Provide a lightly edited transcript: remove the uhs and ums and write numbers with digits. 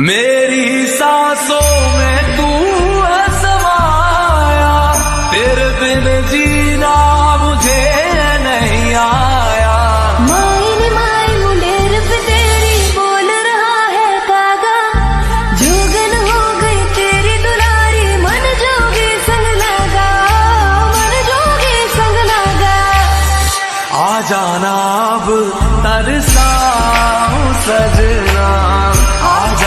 मेरी सांसों में तू है समाया, तेरे बिन जीना मुझे नहीं आया। माई माई मुंडेर पे तेरी बोल रहा है कागा, जोगन हो गई तेरी दुलारी, मन जोगी संग लगा, मन जोगी संग लगा। आ जाना अब तरसाऊं सजना।